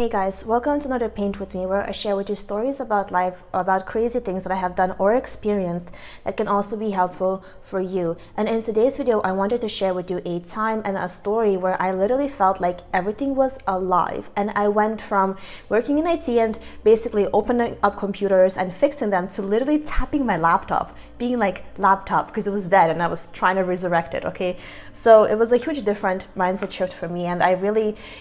Hey guys, welcome to another Paint with me, where I share with you stories about life, about crazy things that I have done or experienced that can also be helpful for you. And in today's video, I wanted to share with you a time and a story where I literally felt like everything was alive. And I went from working in IT and basically opening up computers and fixing them to literally tapping my laptop, being like laptop because it was dead and I was trying to resurrect it. Okay, so it was a huge different mindset shift for me, and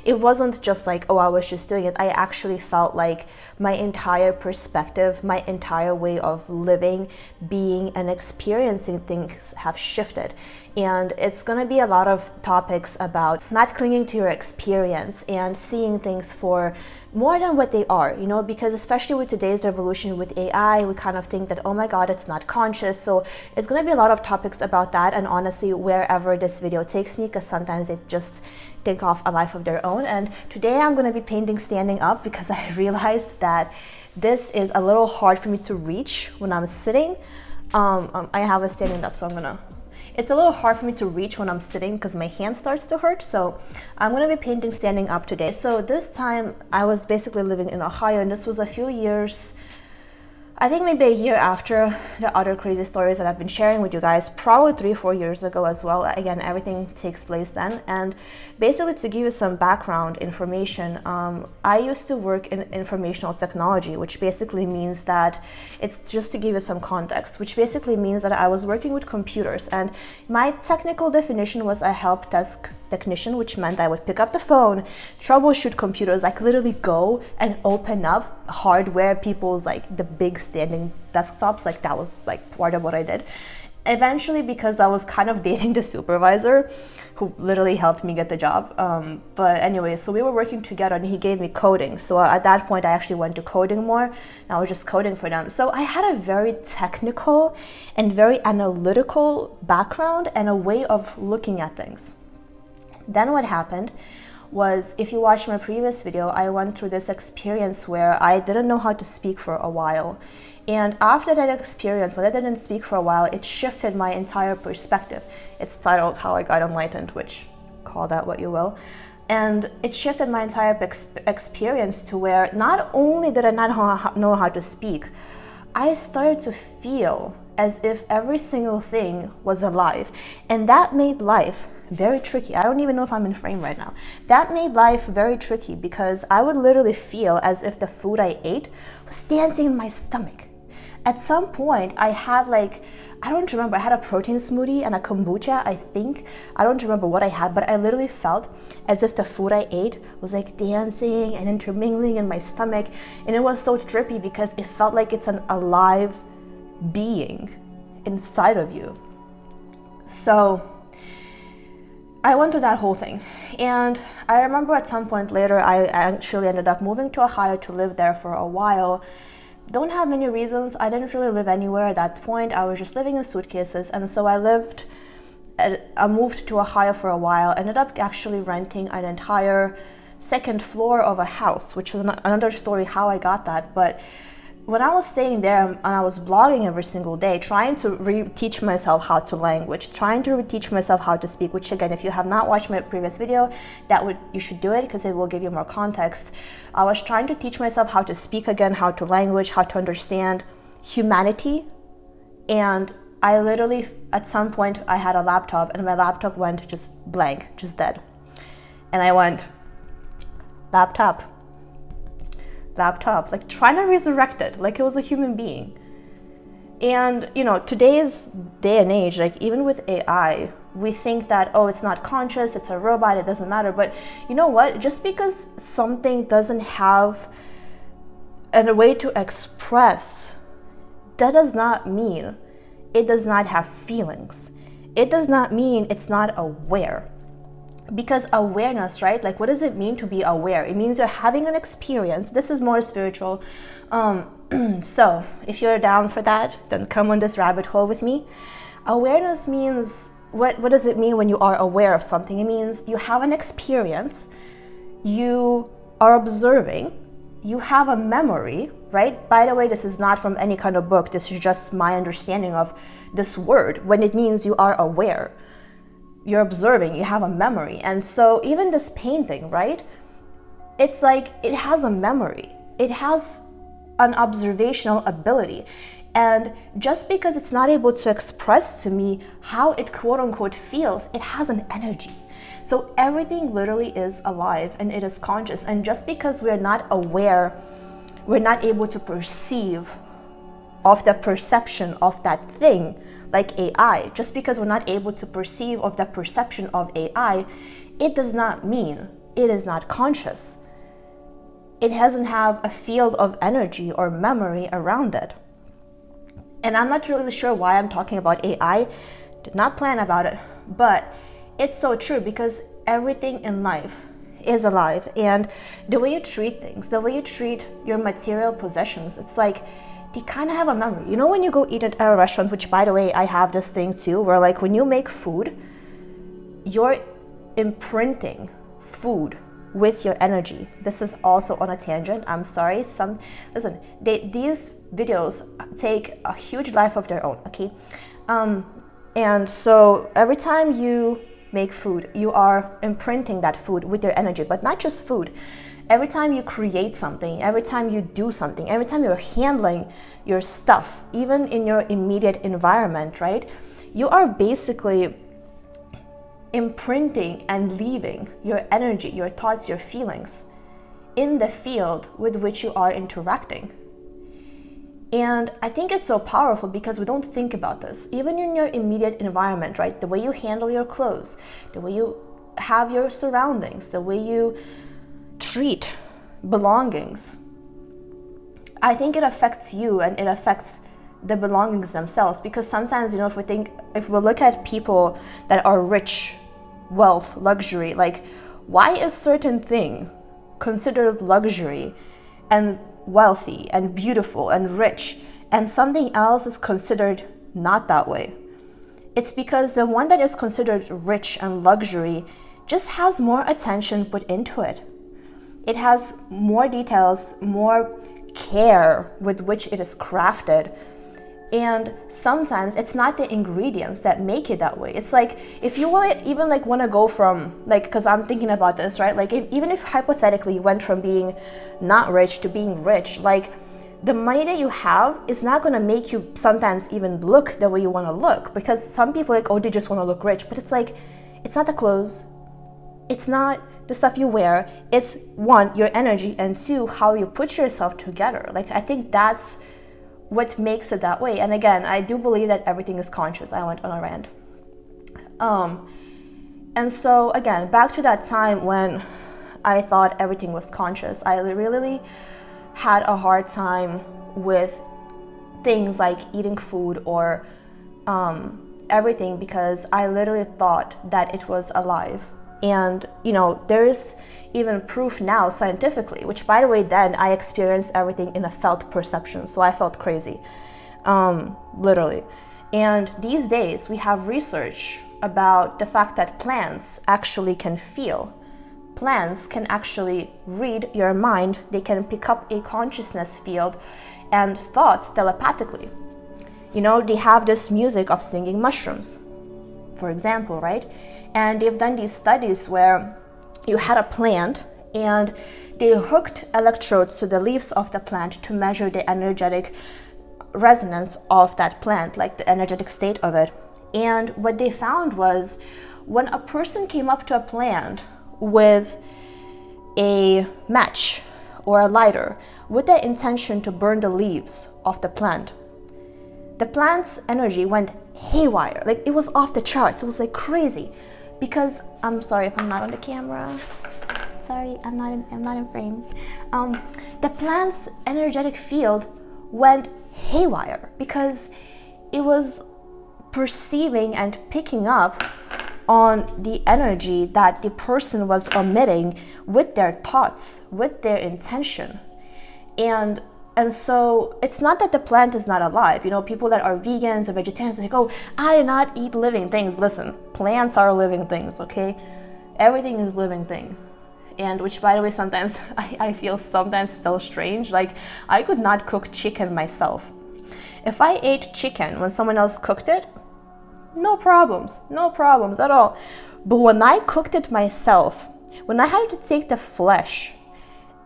it wasn't just like, oh, I was just doing it. I actually felt like my entire perspective, my entire way of living, being, and experiencing things have shifted. And it's going to be a lot of topics about not clinging to your experience and seeing things for more than what they are, because especially with today's revolution with AI, we kind of think that, oh my God, it's not conscious. So it's going to be a lot of topics about that. And honestly, wherever this video takes me, because sometimes they just take off a life of their own. And today I'm going to be painting standing up because I realized that this is a little hard for me to reach when I'm sitting. I have a standing desk, so it's a little hard for me to reach when I'm sitting because my hand starts to hurt. So I'm going to be painting standing up today. So this time I was basically living in Ohio, and this was a few years, I think maybe a year after the other crazy stories that I've been sharing with you guys, probably 3-4 years ago as well. Again, everything takes place then. And basically, to give you some background information, I used to work in informational technology, which basically means that it's just to give you some context, which basically means that I was working with computers, and my technical definition was a help desk technician, which meant I would pick up the phone, troubleshoot computers, like literally go and open up hardware, people's like the big standing desktops. Like that was like part of what I did. Eventually, because I was kind of dating the supervisor who literally helped me get the job. But anyway, so we were working together and he gave me coding. So at that point, I actually went to coding more, and I was just coding for them. So I had a very technical and very analytical background and a way of looking at things. Then what happened was, if you watch my previous video, I went through this experience where I didn't know how to speak for a while. And after that experience, when I didn't speak for a while, it shifted my entire perspective. It's titled How I Got Enlightened, which call that what you will. And it shifted my entire experience to where not only did I not know how to speak, I started to feel as if every single thing was alive. And that made life very tricky. I don't even know if I'm in frame right now. That made life very tricky because I would literally feel as if the food I ate was dancing in my stomach. At some point, I had I don't remember, I had a protein smoothie and a kombucha, I think. I don't remember what I had, but I literally felt as if the food I ate was like dancing and intermingling in my stomach. And it was so trippy because it felt like it's an alive being inside of you. So I went through that whole thing. And I remember at some point later, I actually ended up moving to Ohio to live there for a while. Don't have many reasons. I didn't really live anywhere at that point. I was just living in suitcases. And so I moved to Ohio for a while, ended up actually renting an entire second floor of a house, which is another story how I got that. But when I was staying there and I was blogging every single day, trying to teach myself how to language, trying to teach myself how to speak, which again, if you have not watched my previous video, you should do it because it will give you more context. I was trying to teach myself how to speak again, how to language, how to understand humanity. And I literally, at some point, I had a laptop and my laptop went just blank, just dead. And I went, laptop, like trying to resurrect it like it was a human being. And today's day and age, like even with AI, we think that, oh, it's not conscious, it's a robot, it doesn't matter. But you know what, just because something doesn't have a way to express, that does not mean it does not have feelings. It does not mean it's not aware. Because awareness, right? Like, what does it mean to be aware? It means you're having an experience. This is more spiritual. So if you're down for that, then come on this rabbit hole with me. Awareness means, what does it mean when you are aware of something? It means you have an experience, you are observing, you have a memory, right? By the way, this is not from any kind of book. This is just my understanding of this word when it means you are aware. You're observing, you have a memory. And so even this painting, right? it's like it has a memory, it has an observational ability. And just because it's not able to express to me how it quote unquote feels, it has an energy. So everything literally is alive and it is conscious. And just because we're not aware, we're not able to perceive of the perception of that thing, like AI, just because we're not able to perceive of the perception of AI, it does not mean it is not conscious. It doesn't have a field of energy or memory around it. And I'm not really sure why I'm talking about AI. Did not plan about it, but it's so true because everything in life is alive. And the way you treat things, the way you treat your material possessions, it's like they kind of have a memory. You know, when you go eat at a restaurant, which by the way, I have this thing too, where like when you make food, you're imprinting food with your energy. This is also on a tangent. I'm sorry. These videos take a huge life of their own, okay? And so every time you make food, you are imprinting that food with your energy, but not just food. Every time you create something, every time you do something, every time you're handling your stuff, even in your immediate environment, right? You are basically imprinting and leaving your energy, your thoughts, your feelings in the field with which you are interacting. And I think it's so powerful because we don't think about this. Even in your immediate environment, right? The way you handle your clothes, the way you have your surroundings, the way you treat belongings. I think it affects you and it affects the belongings themselves, because sometimes, you know, if we look at people that are rich, wealth, luxury, like why is certain thing considered luxury and wealthy and beautiful and rich and something else is considered not that way? It's because the one that is considered rich and luxury just has more attention put into it. It has more details, more care with which it is crafted. And sometimes it's not the ingredients that make it that way. It's like if you will even like want to go from like, because I'm thinking about this, right? Like even if hypothetically you went from being not rich to being rich, like the money that you have is not going to make you sometimes even look the way you want to look, because some people like, oh, they just want to look rich. But it's like, it's not the clothes. It's not the stuff you wear. It's one, your energy, and two, how you put yourself together. Like I think that's what makes it that way. And again, I do believe that everything is conscious. I went on a rant. And so again, back to that time when I thought everything was conscious, I really had a hard time with things like eating food or everything, because I literally thought that it was alive. And you know, there's even proof now scientifically, which by the way, then I experienced everything in a felt perception, so I felt crazy, literally. And these days we have research about the fact that plants actually can feel. Plants can actually read your mind. They can pick up a consciousness field and thoughts telepathically. You know, they have this music of singing mushrooms, for example, right? And they've done these studies where you had a plant and they hooked electrodes to the leaves of the plant to measure the energetic resonance of that plant, like the energetic state of it. And what they found was when a person came up to a plant with a match or a lighter with the intention to burn the leaves of the plant's energy went haywire. Like it was off the charts. It was like crazy. Because I'm sorry if I'm not on the camera. Sorry, I'm not in frame. The plant's energetic field went haywire because it was perceiving and picking up on the energy that the person was emitting with their thoughts, with their intention. And so it's not that the plant is not alive. You know, people that are vegans or vegetarians, they go, I do not eat living things. Listen, plants are living things, okay? Everything is living thing. And which, by the way, sometimes I feel sometimes still strange. Like, I could not cook chicken myself. If I ate chicken when someone else cooked it, no problems at all. But when I cooked it myself, when I had to take the flesh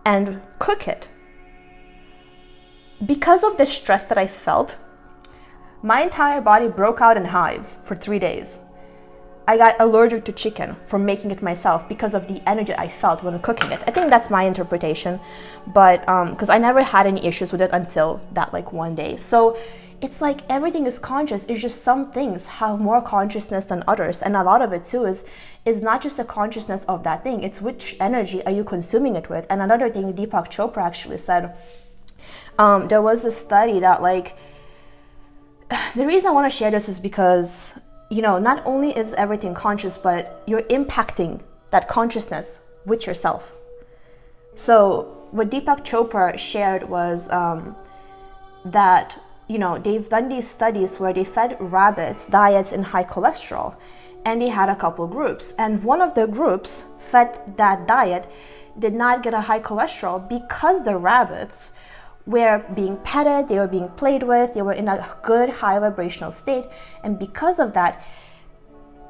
and cook it. Because of the stress that I felt, my entire body broke out in hives for 3 days. I got allergic to chicken from making it myself because of the energy I felt when cooking it. I think that's my interpretation, but because I never had any issues with it until that like one day. So it's like everything is conscious. It's just some things have more consciousness than others, and a lot of it too is not just the consciousness of that thing. It's which energy are you consuming it with. And another thing Deepak Chopra actually said, there was a study that like, the reason I want to share this is because, you know, not only is everything conscious, but you're impacting that consciousness with yourself. So what Deepak Chopra shared was that, you know, they've done these studies where they fed rabbits diets in high cholesterol, and they had a couple groups, and one of the groups fed that diet did not get a high cholesterol because the rabbits were being petted, they were being played with, they were in a good high vibrational state, and because of that,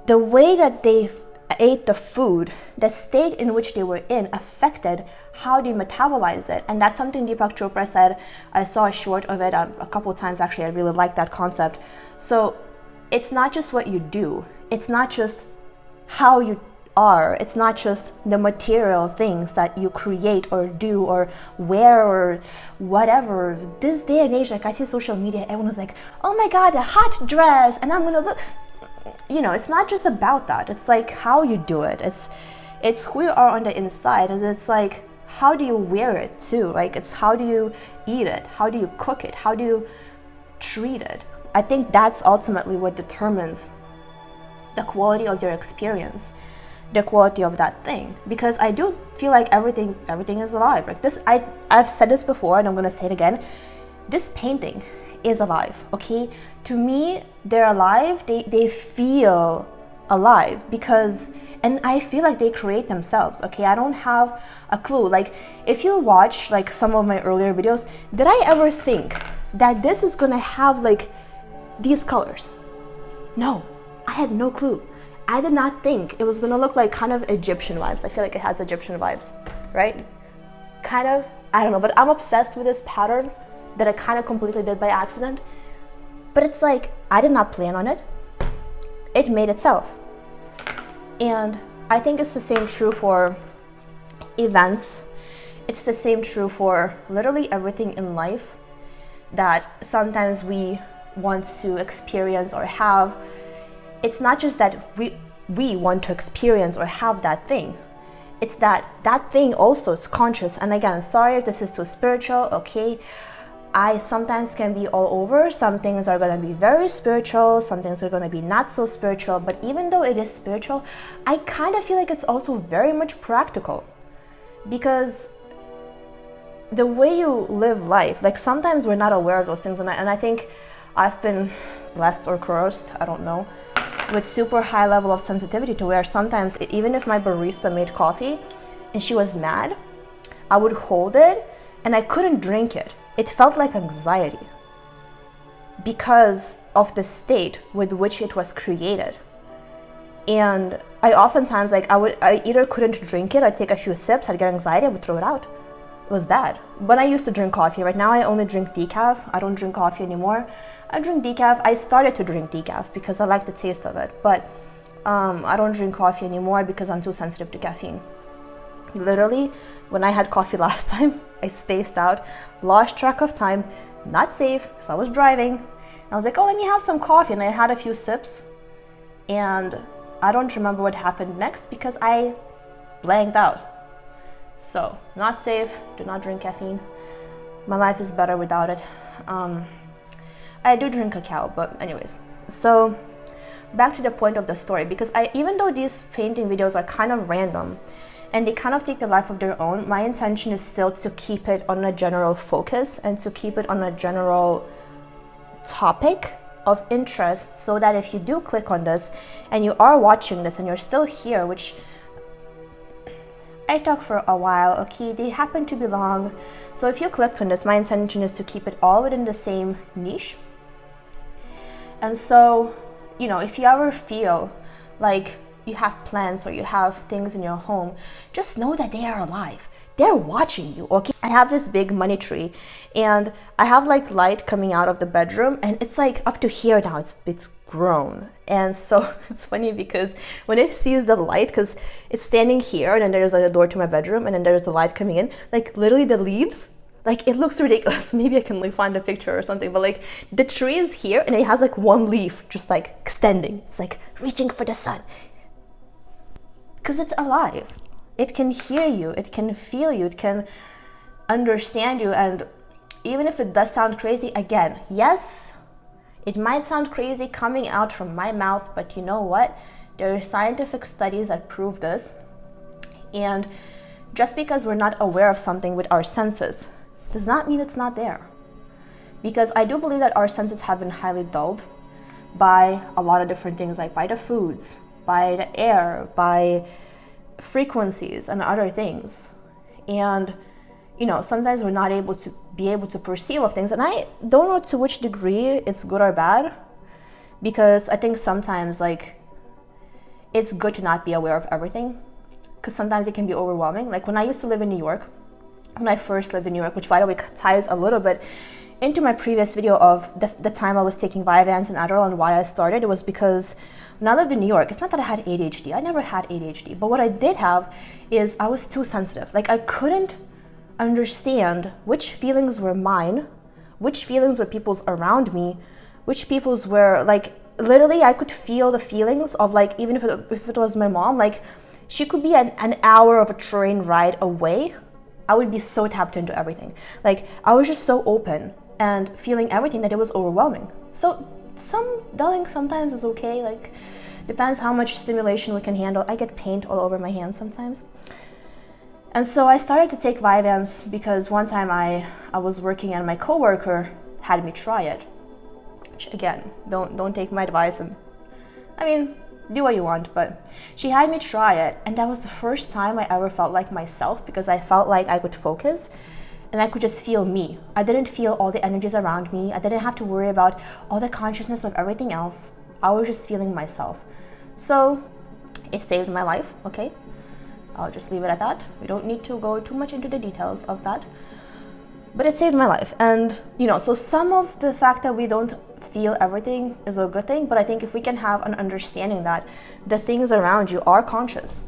the way that they ate the food, the state in which they were in affected how they metabolize it. And that's something Deepak Chopra said. I saw a short of it a couple times actually. I really like that concept. So it's not just what you do, it's not just how you are, it's not just the material things that you create or do or wear or whatever. This day and age, like I see social media, everyone is like, oh my god, a hot dress, and I'm gonna look, you know, it's not just about that. It's like how you do it, it's who you are on the inside, and it's like how do you wear it too. Like it's how do you eat it, how do you cook it, how do you treat it. I think that's ultimately what determines the quality of your experience, the quality of that thing. Because I do feel like everything is alive. Like this, I've said this before and I'm gonna say it again. This painting is alive, okay? To me, they're alive, they feel alive because, and I feel like they create themselves, okay? I don't have a clue. Like if you watch like some of my earlier videos, did I ever think that this is gonna have like these colors? No, I had no clue. I did not think it was gonna look like kind of Egyptian vibes. I feel like it has Egyptian vibes, right? Kind of, I don't know, but I'm obsessed with this pattern that I kind of completely did by accident. But it's like, I did not plan on it. It made itself. And I think it's the same true for events. It's the same true for literally everything in life that sometimes we want to experience or have. It's not just that we want to experience or have that thing. It's that that thing also is conscious. And again, sorry if this is too spiritual, okay? I sometimes can be all over. Some things are going to be very spiritual, some things are going to be not so spiritual, but even though it is spiritual, I kind of feel like it's also very much practical. Because the way you live life, like sometimes we're not aware of those things, and I think I've been blessed or cursed, I don't know, with super high level of sensitivity to where sometimes, even if my barista made coffee and she was mad, I would hold it and I couldn't drink it. It felt like anxiety because of the state with which it was created. And I oftentimes, like I either couldn't drink it, I'd take a few sips, I'd get anxiety, I would throw it out. It was bad. But I used to drink coffee. Right now I only drink decaf. I don't drink coffee anymore. I drink decaf. I started to drink decaf because I like the taste of it. But I don't drink coffee anymore because I'm too sensitive to caffeine. Literally, when I had coffee last time, I spaced out, lost track of time, not safe, because I was driving. And I was like, oh, let me have some coffee. And I had a few sips. And I don't remember what happened next because I blanked out. So, not safe, do not drink caffeine. My life is better without it. I do drink cacao, but anyways. So, back to the point of the story, because even though these painting videos are kind of random, and they kind of take the life of their own, my intention is still to keep it on a general focus and to keep it on a general topic of interest, so that if you do click on this and you are watching this and you're still here, which I talk for a while, okay, they happen to be long, so if you clicked on this, my intention is to keep it all within the same niche. And so, you know, if you ever feel like you have plants or you have things in your home, just know that they are alive. they're watching you, okay? I have this big money tree and I have like light coming out of the bedroom, and it's like up to here now. It's grown. And so it's funny because when it sees the light, because it's standing here and then there's like a door to my bedroom and then there's the light coming in, like literally the leaves, like it looks ridiculous. Maybe I can like find a picture or something, but like the tree is here and it has like one leaf just like extending. It's like reaching for the sun because it's alive. It can hear you, it can feel you, it can understand you. And even if it does sound crazy, again, yes, it might sound crazy coming out from my mouth, but you know what? There are scientific studies that prove this. And just because we're not aware of something with our senses does not mean it's not there. Because I do believe that our senses have been highly dulled by a lot of different things, like by the foods, by the air, by frequencies and other things. And you know, sometimes we're not able to perceive of things, and I don't know to which degree it's good or bad, because I think sometimes like it's good to not be aware of everything, because sometimes it can be overwhelming. Like when I used to live in New York, when I first lived in New York, which by the way ties a little bit into my previous video of the time I was taking Vyvanse and Adderall and why I started. It was because when I lived in New York, it's not that I had ADHD. I never had ADHD. But what I did have is I was too sensitive. Like I couldn't understand which feelings were mine, which feelings were people's around me, which people's were like, literally I could feel the feelings of like, even if it was my mom, like she could be an hour of a train ride away. I would be so tapped into everything. Like I was just so open and feeling everything that it was overwhelming. So some dulling sometimes is okay, like depends how much stimulation we can handle. I get paint all over my hands sometimes. And so I started to take Vyvanse because one time I was working and my coworker had me try it. Which again, don't take my advice, and I mean, do what you want, but she had me try it, and that was the first time I ever felt like myself, because I felt like I could focus and I could just feel me. I didn't feel all the energies around me. I didn't have to worry about all the consciousness of everything else. I was just feeling myself. So it saved my life, okay? I'll just leave it at that. We don't need to go too much into the details of that. But it saved my life. And, you know, so some of the fact that we don't feel everything is a good thing, but I think if we can have an understanding that the things around you are conscious,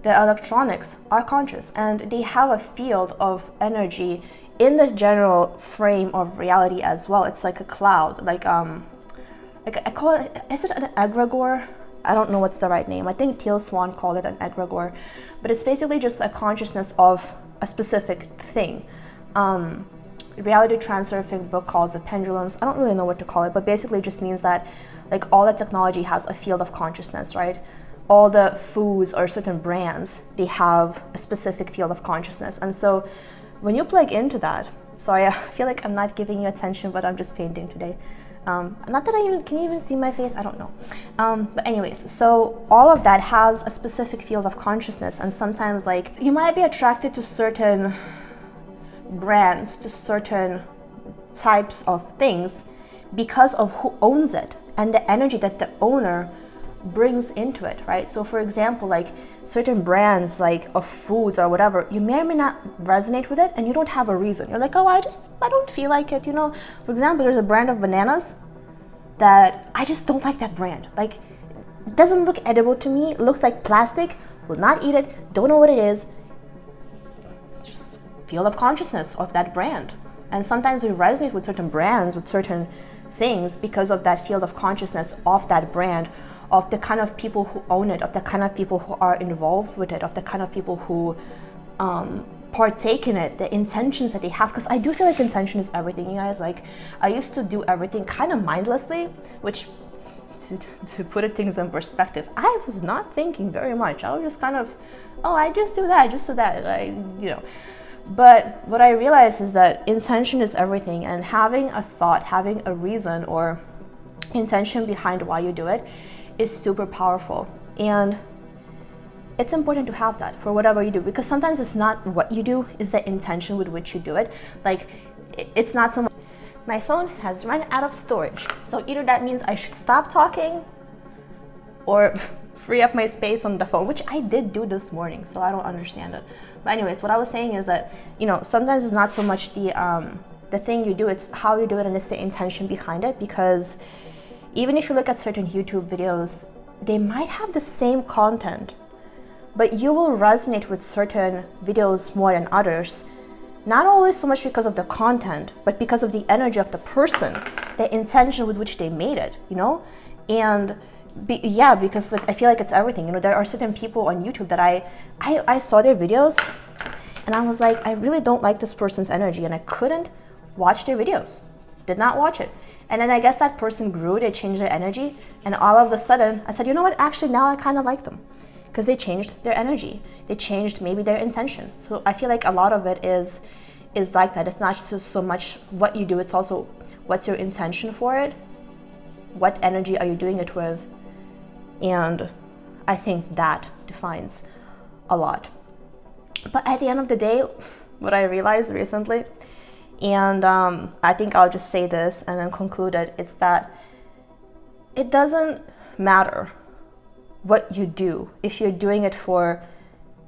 the electronics are conscious, and they have a field of energy in the general frame of reality as well. It's like a cloud, like I call it, is it an egregore? I don't know what's the right name. I think Teal Swan called it an egregore, but it's basically just a consciousness of a specific thing. Reality Transurfing book calls it pendulums. I don't really know what to call it, but basically it just means that like all the technology has a field of consciousness, right? All the foods or certain brands, they have a specific field of consciousness. And so when you plug into that, sorry, I feel like I'm not giving you attention, but I'm just painting today. Not that can you even see my face? I don't know. But anyways, so all of that has a specific field of consciousness. And sometimes like you might be attracted to certain brands, to certain types of things because of who owns it and the energy that the owner brings into it, right? So for example, like certain brands like of foods or whatever, you may or may not resonate with it and you don't have a reason. You're like, oh, I don't feel like it, you know. For example, there's a brand of bananas that I just don't like that brand. Like it doesn't look edible to me. It looks like plastic. Will not eat it. Don't know what it is. Just field of consciousness of that brand. And sometimes we resonate with certain brands, with certain things because of that field of consciousness of that brand, of the kind of people who own it, of the kind of people who are involved with it, of the kind of people who partake in it, the intentions that they have. Because I do feel like intention is everything, you guys. Like I used to do everything kind of mindlessly, which to put it things in perspective, I was not thinking very much. I was just kind of, oh, I just do that, you know. But what I realized is that intention is everything, and having a thought, having a reason or intention behind why you do it is super powerful. And it's important to have that for whatever you do, because sometimes it's not what you do, it's the intention with which you do it. Like it's not so much. My phone has run out of storage, so either that means I should stop talking or free up my space on the phone, which I did do this morning, so I don't understand it. But anyways, what I was saying is that, you know, sometimes it's not so much the thing you do, it's how you do it and it's the intention behind it. Because even if you look at certain YouTube videos, they might have the same content, but you will resonate with certain videos more than others. Not always so much because of the content, but because of the energy of the person, the intention with which they made it, you know? And because like, I feel like it's everything. You know, there are certain people on YouTube that I saw their videos and I was like, I really don't like this person's energy, and I couldn't watch their videos. Did not watch it. And then I guess that person grew, they changed their energy, and all of a sudden I said, you know what, actually now I kind of like them, because they changed their energy. They changed maybe their intention. So I feel like a lot of it is like that. It's not just so much what you do, it's also what's your intention for it, what energy are you doing it with. And I think that defines a lot. But at the end of the day, what I realized recently, and I think I'll just say this and then conclude it, it's that it doesn't matter what you do if you're doing it for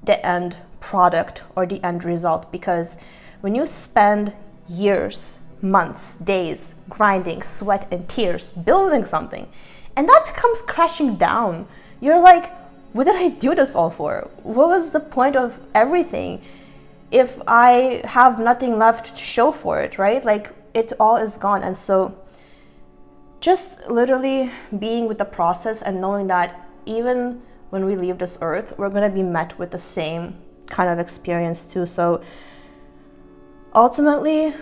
the end product or the end result. Because when you spend years, months, days grinding sweat and tears building something, and that comes crashing down, you're like, what did I do this all for? What was the point of everything if I have nothing left to show for it, right? Like, it all is gone. And so just literally being with the process and knowing that even when we leave this earth, we're going to be met with the same kind of experience too. So ultimately,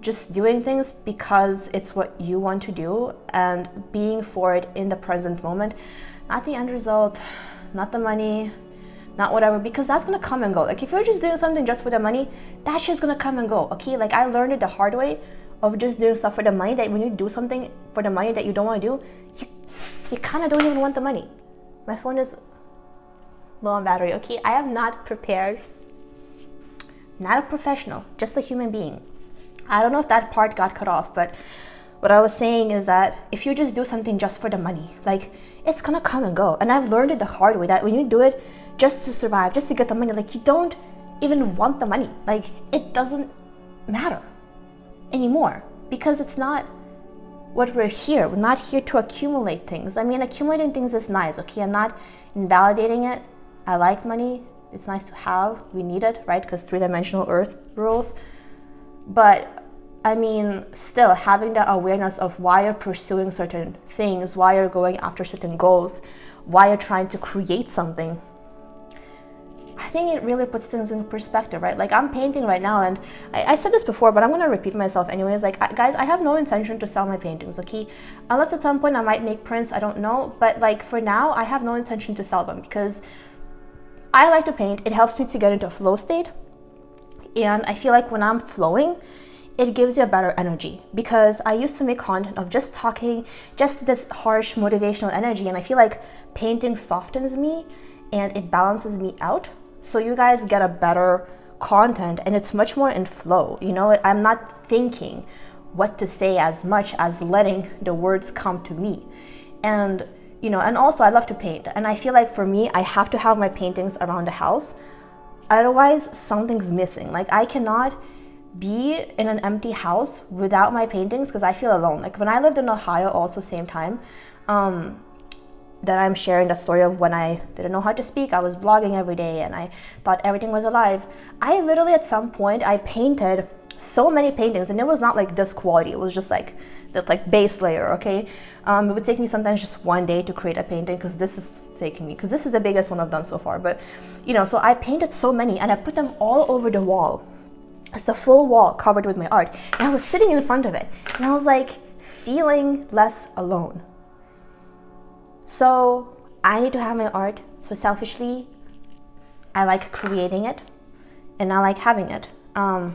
just doing things because it's what you want to do and being for it in the present moment, not the end result, not the money, not whatever, because that's gonna come and go. Like, if you're just doing something just for the money, that shit's gonna come and go, okay? Like, I learned it the hard way of just doing stuff for the money, that when you do something for the money that you don't want to do, you kind of don't even want the money. My phone is low on battery, okay? I am not prepared, not a professional, just a human being. I don't know if that part got cut off, but what I was saying is that if you just do something just for the money, like, it's gonna come and go. And I've learned it the hard way, that when you do it just to survive, just to get the money, like, you don't even want the money. Like, it doesn't matter anymore, because it's not what we're here. We're not here to accumulate things. I mean, accumulating things is nice, okay? I'm not invalidating it. I like money. It's nice to have. We need it, right? Because three-dimensional earth rules. But I mean, still having that awareness of why you're pursuing certain things, why you're going after certain goals, why you're trying to create something, I think it really puts things in perspective, right? Like, I'm painting right now, and I said this before, but I'm going to repeat myself anyways. Like, guys, I have no intention to sell my paintings, okay? Unless at some point I might make prints, I don't know. But like, for now, I have no intention to sell them, because I like to paint. It helps me to get into a flow state. And I feel like when I'm flowing, it gives you a better energy, because I used to make content of just talking, just this harsh motivational energy. And I feel like painting softens me and it balances me out. So you guys get a better content and it's much more in flow. You know, I'm not thinking what to say as much as letting the words come to me. And, you know, and also I love to paint. And I feel like for me, I have to have my paintings around the house. Otherwise, something's missing. Like, I cannot be in an empty house without my paintings, because I feel alone. Like, when I lived in Ohio, also same time, that I'm sharing the story of when I didn't know how to speak, I was blogging every day and I thought everything was alive. I literally, at some point, I painted so many paintings, and it was not like this quality. It was just like that, like, base layer, okay? It would take me sometimes just one day to create a painting, because this is the biggest one I've done so far. But, you know, so I painted so many and I put them all over the wall. It's the full wall covered with my art. And I was sitting in front of it and I was like feeling less alone. So I need to have my art. So selfishly, I like creating it and I like having it. But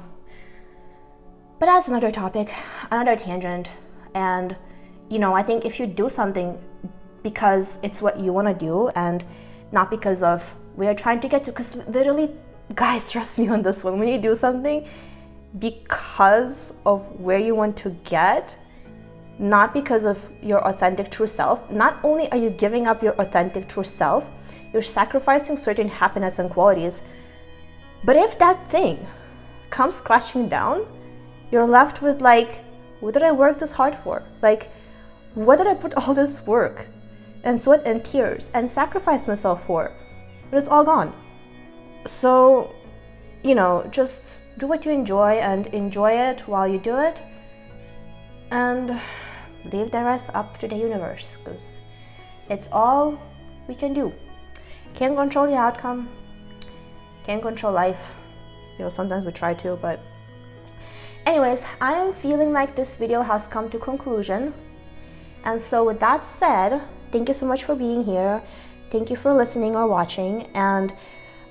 that's another topic, another tangent. And, you know, I think if you do something because it's what you want to do and not because of where you're trying to get to, because literally, guys, trust me on this one, when you do something because of where you want to get, not because of your authentic true self. Not only are you giving up your authentic true self, you're sacrificing certain happiness and qualities. But if that thing comes crashing down, you're left with like, what did I work this hard for? Like, what did I put all this work and sweat and tears and sacrifice myself for? And it's all gone. So, you know, just do what you enjoy and enjoy it while you do it, and leave the rest up to the universe, because it's all we can do. Can't control the outcome, can't control life. You know, sometimes we try to, but anyways, I am feeling like this video has come to conclusion. And so with that said, thank you so much for being here. Thank you for listening or watching, and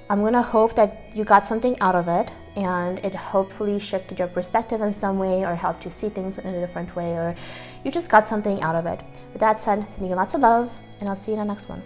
I'm gonna hope that you got something out of it, and it hopefully shifted your perspective in some way, or helped you see things in a different way, or you just got something out of it. With that said, sending you lots of love, and I'll see you in the next one.